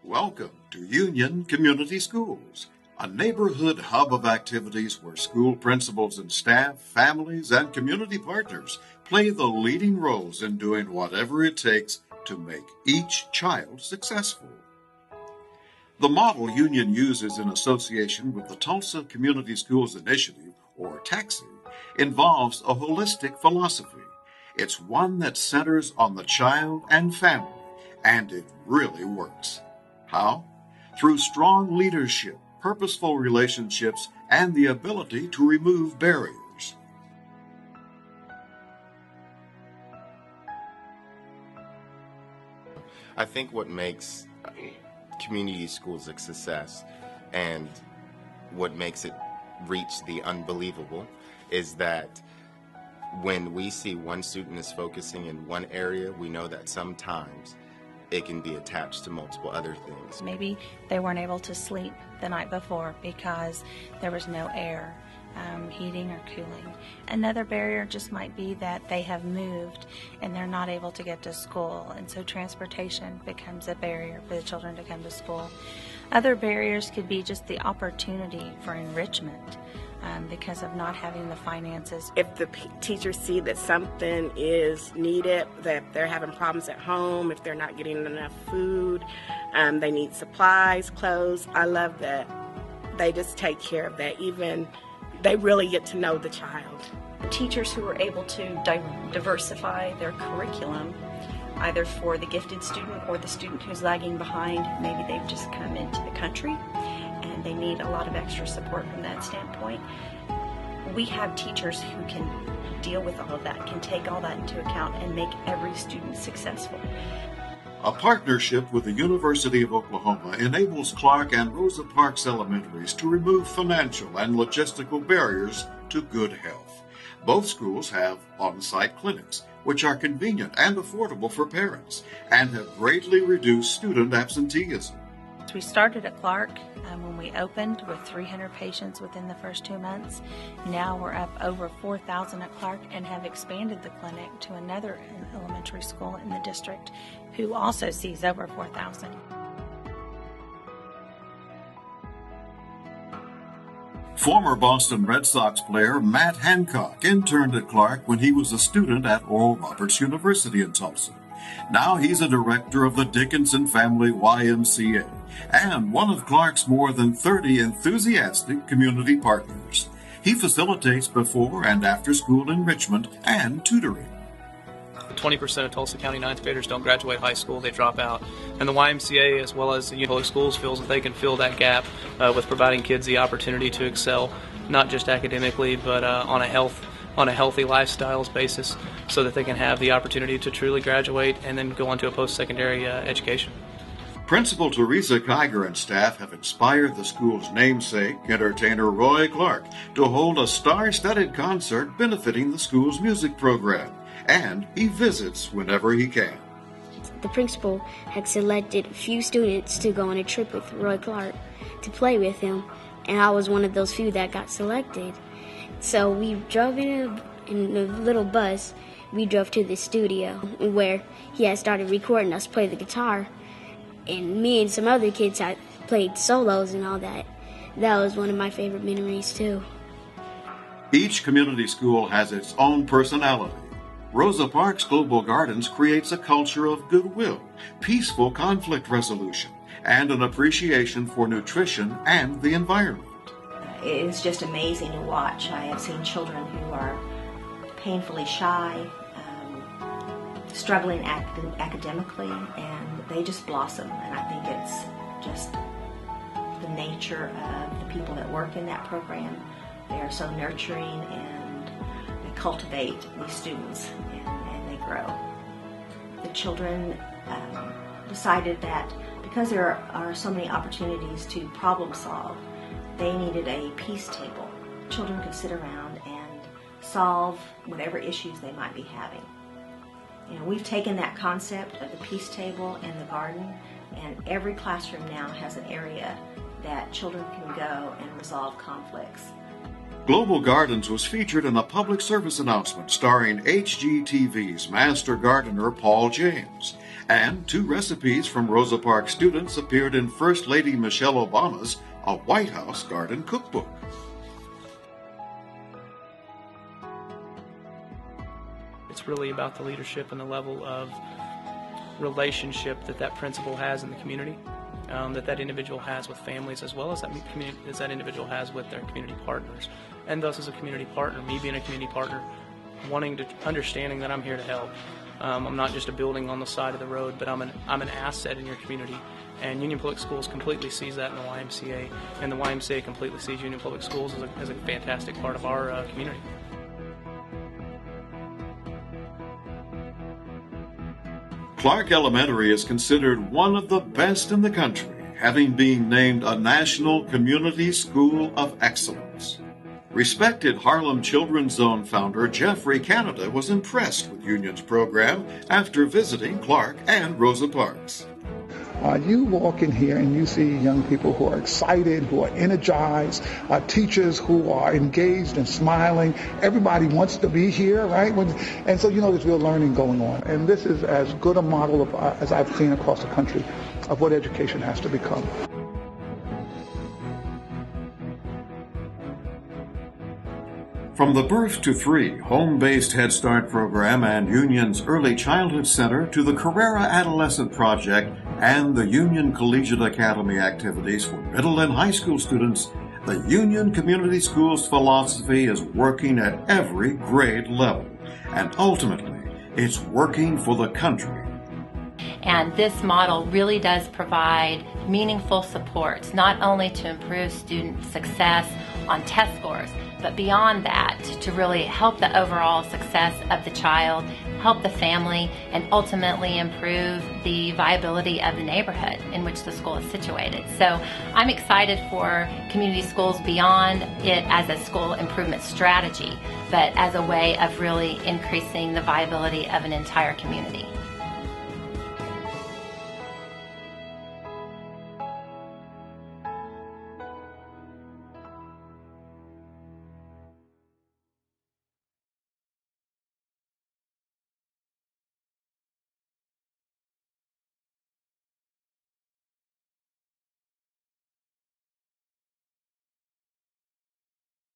Welcome to Union Community Schools, a neighborhood hub of activities where school principals and staff, families, and community partners play the leading roles in doing whatever it takes to make each child successful. The model Union uses in association with the Tulsa Community Schools Initiative, or TAXI, involves a holistic philosophy. It's one that centers on the child and family, and it really works. How? Through strong leadership, purposeful relationships, and the ability to remove barriers. I think what makes community schools a success and what makes it reach the unbelievable is that when we see one student is focusing in one area, we know that sometimes it can be attached to multiple other things. Maybe they weren't able to sleep the night before because there was no air, heating or cooling. Another barrier just might be that they have moved and they're not able to get to school, and so transportation becomes a barrier for the children to come to school. Other barriers could be just the opportunity for enrichment because of not having the finances. If the teachers see that something is needed, that they're having problems at home, if they're not getting enough food, they need supplies, clothes, I love that they just take care of that. Even they really get to know the child. Teachers who are able to diversify their curriculum, either for the gifted student or the student who's lagging behind. Maybe they've just come into the country and they need a lot of extra support from that standpoint. We have teachers who can deal with all of that, can take all that into account and make every student successful. A partnership with the University of Oklahoma enables Clark and Rosa Parks Elementaries to remove financial and logistical barriers to good health. Both schools have on-site clinics, which are convenient and affordable for parents, and have greatly reduced student absenteeism. We started at Clark when we opened with 300 patients within the first 2 months. Now we're up over 4,000 at Clark and have expanded the clinic to another elementary school in the district who also sees over 4,000. Former Boston Red Sox player Matt Hancock interned at Clark when he was a student at Oral Roberts University in Tulsa. Now he's a director of the Dickinson Family YMCA and one of Clark's more than 30 enthusiastic community partners. He facilitates before and after school enrichment and tutoring. 20% of Tulsa County ninth graders don't graduate high school, they drop out. And the YMCA, as well as the public schools, feels that they can fill that gap with providing kids the opportunity to excel, not just academically, but on a healthy lifestyles basis, so that they can have the opportunity to truly graduate and then go on to a post-secondary education. Principal Teresa Kiger and staff have inspired the school's namesake, entertainer Roy Clark, to hold a star-studded concert benefiting the school's music program, and he visits whenever he can. The principal had selected a few students to go on a trip with Roy Clark to play with him, and I was one of those few that got selected. So we drove in a little bus. We drove to the studio where he had started recording us play the guitar, and me and some other kids had played solos and all that. That was one of my favorite memories too. Each community school has its own personality. Rosa Parks Global Gardens creates a culture of goodwill, peaceful conflict resolution, and an appreciation for nutrition and the environment. It's just amazing to watch. I have seen children who are painfully shy, struggling academically, and they just blossom. And I think it's just the nature of the people that work in that program. They are so nurturing, and they cultivate these students, and they grow. The children decided that because there are so many opportunities to problem solve, they needed a peace table. Children could sit around and solve whatever issues they might be having. You know, we've taken that concept of the peace table and the garden, and every classroom now has an area that children can go and resolve conflicts. Global Gardens was featured in a public service announcement starring HGTV's master gardener Paul James, And 2 recipes from Rosa Parks students appeared in First Lady Michelle Obama's A White House Garden Cookbook. It's really about the leadership and the level of relationship that principal has in the community, that individual has with families, as well as that individual has with their community partners. And thus, as a community partner, me being a community partner, understanding that I'm here to help. I'm not just a building on the side of the road, but I'm an asset in your community. And Union Public Schools completely sees that in the YMCA, and the YMCA completely sees Union Public Schools as a fantastic part of our community. Clark Elementary is considered one of the best in the country, having been named a National Community School of Excellence. Respected Harlem Children's Zone founder Jeffrey Canada was impressed with Union's program after visiting Clark and Rosa Parks. You walk in here and you see young people who are excited, who are energized, teachers who are engaged and smiling. Everybody wants to be here, right? And so, there's real learning going on. And this is as good a model of, as I've seen across the country of what education has to become. From the Birth to 3 home-based Head Start program and Union's Early Childhood Center to the Carrera Adolescent Project and the Union Collegiate Academy activities for middle and high school students, the Union Community Schools philosophy is working at every grade level. And ultimately, it's working for the country. And this model really does provide meaningful supports, not only to improve student success on test scores, but beyond that, to really help the overall success of the child, help the family, and ultimately improve the viability of the neighborhood in which the school is situated. So I'm excited for community schools beyond it as a school improvement strategy, but as a way of really increasing the viability of an entire community.